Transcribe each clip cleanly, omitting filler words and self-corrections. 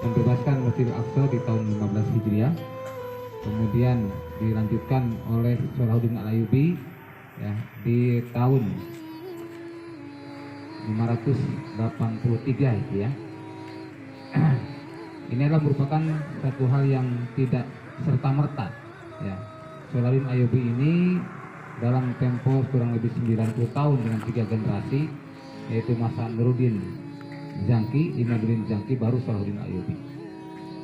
membebaskan Masjidil Aqsa di tahun 15 Hijriah. Kemudian dilanjutkan oleh Salahuddin Al-Ayyubi ya di tahun 583 itu ya. Ini adalah merupakan satu hal yang tidak serta-merta ya. Salahuddin Ayyubi ini dalam tempo kurang lebih 90 tahun dengan 3 generasi, yaitu masa Nuruddin Zangki, Imaduddin Zangki, baru Salahuddin Ayyubi.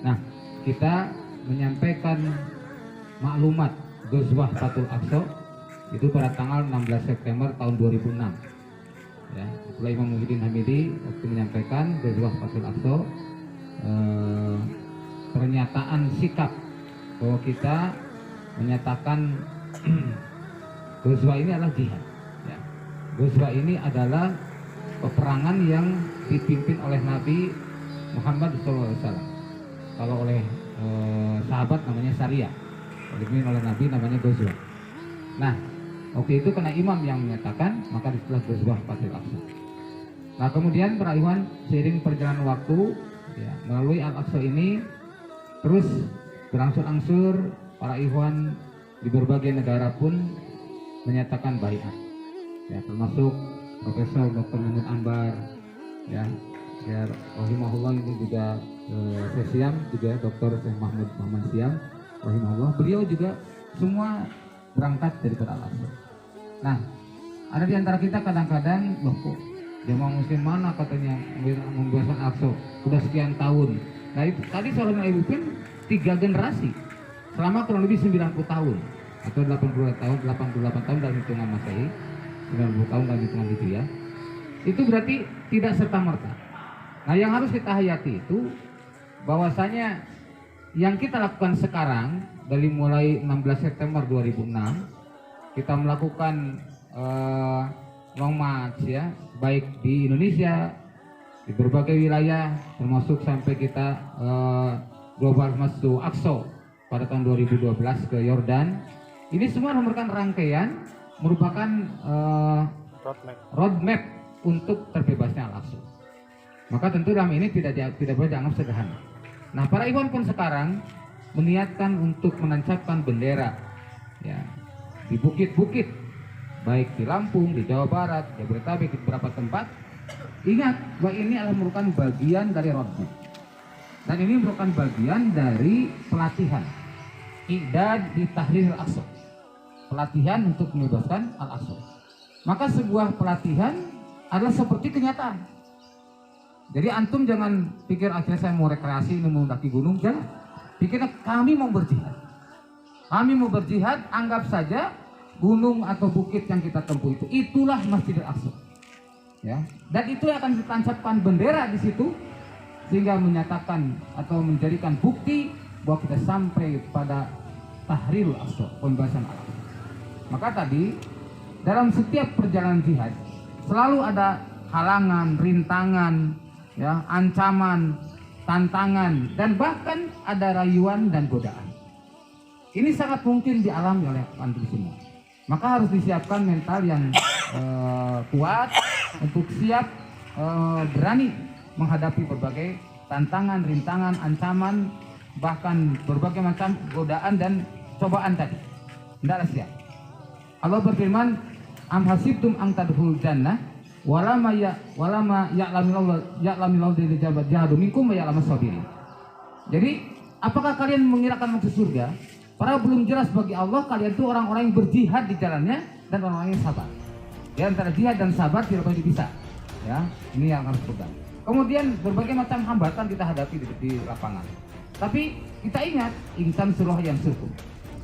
Nah, kita menyampaikan maklumat Ghazwah Fathul Aqsa itu pada tanggal 16 September tahun 2006 ya. Itulah Imam Muhyiddin Hamidi waktu menyampaikan Ghazwah Fathul Aqsa, pernyataan sikap bahwa kita menyatakan Ghazwah ini adalah jihad ya. Ghazwah ini adalah peperangan yang dipimpin oleh Nabi Muhammad SAW. Kalau oleh sahabat namanya Syariah, dipimpin oleh Nabi namanya Ghazwah. Nah, waktu itu karena imam yang menyatakan, maka disitulah Ghazwah Fathul Aqsa. Nah, kemudian para ikhwan, seiring perjalanan waktu ya, melalui Al-Aqsa ini terus berangsur-angsur para ikhwan di berbagai negara pun menyatakan baiat ya, termasuk Profesor Dr. Mahmud Anbar ya, rahimahullah, ini juga Siam juga Dr. Syekh Mahmud Muhammad Siam rahimahullah, beliau juga semua berangkat daripada Al-Aqsa. Nah, ada di antara kita kadang-kadang, loh kok jamaah muslim mana katanya membebaskan Al-Aqsa sudah sekian tahun. Nah, itu tadi Salahuddin Ayyubi 3 generasi selama kurang lebih 90 tahun atau 88 tahun dalam hitungan Masehi, 90 tahun dalam hitungan Hijriah. Itu berarti tidak serta-merta. Nah, yang harus kita hayati itu bahwasanya yang kita lakukan sekarang dari mulai 16 September 2006 kita melakukan long march ya, baik di Indonesia, di berbagai wilayah, termasuk sampai kita global masuk Aqsa pada tahun 2012 ke Yordan. Ini semua merupakan rangkaian, merupakan roadmap untuk terbebasnya Al-Aqsa. Maka tentu dalam ini tidak boleh dianggap sederhana. Nah, para ikhwan pun sekarang meniatkan untuk menancapkan bendera ya, di bukit-bukit, baik di Lampung, di Jawa Barat, di Jabodetabek, di beberapa tempat. Ingat bahwa ini adalah merupakan bagian dari roadmap, dan ini merupakan bagian dari pelatihan I'dad di Tahrir Al-Aqsa, pelatihan untuk membebaskan Al-Aqsa. Maka sebuah pelatihan adalah seperti kenyataan. Jadi antum jangan pikir akhirnya saya mau rekreasi, ini mau mendaki gunung, jangan. Pikirnya kami mau berjihad. Kami mau berjihad, anggap saja gunung atau bukit yang kita tempuh itulah Masjidil Aqsa. Ya, dan itu akan ditancapkan bendera di situ sehingga menyatakan atau menjadikan bukti bahwa kita sampai pada Tahrirul Aqsa, pembebasan Al-Aqsa. Maka tadi dalam setiap perjalanan jihad selalu ada halangan, rintangan, ya, ancaman, tantangan, dan bahkan ada rayuan dan godaan. Ini sangat mungkin dialami oleh antum semua. Maka harus disiapkan mental yang kuat untuk siap berani menghadapi berbagai tantangan, rintangan, ancaman, bahkan berbagai macam godaan dan cobaan tadi. Hendaklah siap. Allah berfirman, "Am hasibtum an tadkhulul jannah walama ya'lamillahu lil jahadu minkum wa ya'lamas sabirin." Jadi, apakah kalian mengirakan masuk surga? Padahal belum jelas bagi Allah kalian itu orang-orang yang berjihad di jalannya dan orang-orang yang sabar. Di antara jihad dan sabar tidak boleh dipisah. Ya, ini yang harus pegang. Kemudian berbagai macam hambatan kita hadapi di lapangan. Tapi kita ingat, insan suruh yang suku.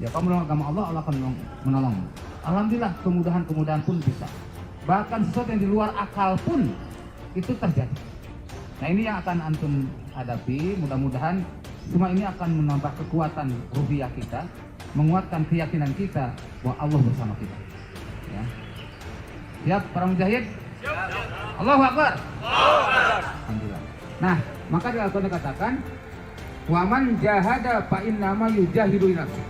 Ya, kamu menolong agama Allah, Allah akan menolongmu. Alhamdulillah, kemudahan-kemudahan pun bisa. Bahkan sesuatu yang di luar akal pun itu terjadi. Nah, ini yang akan antum hadapi. Mudah-mudahan semua ini akan menambah kekuatan ruhiyah kita, menguatkan keyakinan kita bahwa Allah bersama kita. Ya. Siap para mujahid? Allahu Akbar. Alhamdulillah. Nah, maka di Al-Quran dikatakan, "Waman jahada fa innama yujahidu li nafsihi."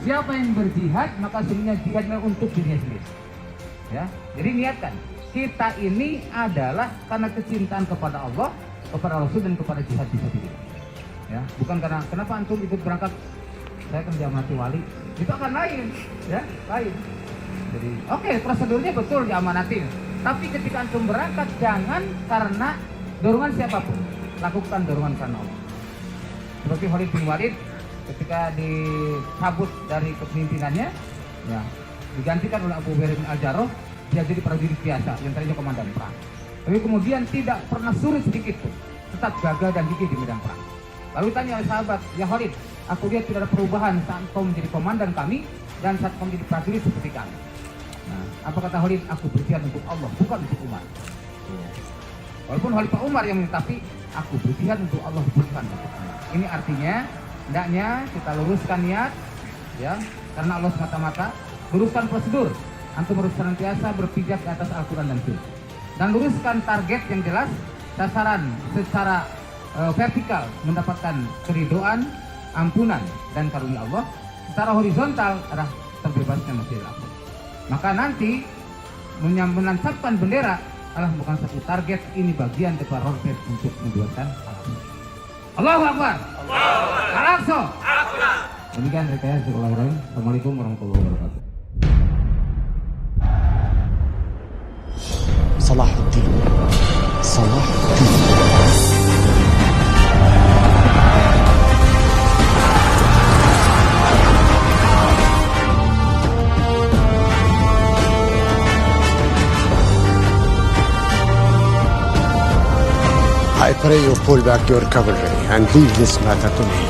Siapa yang berjihad maka sebenarnya jihadnya untuk dirinya sendiri. Ya, jadi niatkan. Kita ini adalah karena kecintaan kepada Allah, kepada Rasul, dan kepada jihad fisabilillah. ya. Bukan karena kenapa antum ikut berangkat, saya kan diamanati wali, itu akan lain, ya, lain. Jadi oke, prosedurnya betul diamanati, tapi ketika antum berangkat jangan karena dorongan siapapun, lakukan dorongan karena Allah. Seperti Khalid bin Walid ketika dicabut dari kepemimpinannya, ya, digantikan oleh Abu Bakar bin Al-Jarrah, dia jadi prajurit biasa yang tadinya komandan perang. Tapi kemudian tidak pernah surut sedikit pun, tetap gagah dan gigih di medan perang. Lalu tanya oleh sahabat, ya Khalid, aku lihat tidak ada perubahan saat kau menjadi komandan kami dan saat kau menjadi prajurit seperti kami. Nah, apa kata Khalid? Aku berjihad untuk Allah, bukan untuk Umar. Walaupun Khalifah Umar yang tapi aku berjihad untuk Allah, bukan untuk Umar. Ini artinya hendaknya kita luruskan niat, ya, karena Allah semata-mata. Luruskan prosedur, antum harus senantiasa berpijak di atas Al-Quran dan Sunnah. Dan luruskan target yang jelas, sasaran secara vertikal mendapatkan keridhaan, ampunan dan karunia Allah. Secara horizontal adalah terbebasnya Masjidil Aqsa. Maka nanti menancapkan bendera adalah bukan satu target, ini bagian dari roadmap untuk membuatkan Al-Aqsa. Allahu Akbar. Al-Aqsa. Demikian rekayasa sekolah Ibrahim. Assalamualaikum warahmatullahi wabarakatuh. Salahuddin. I pray you pull back your cavalry and leave this matter to me.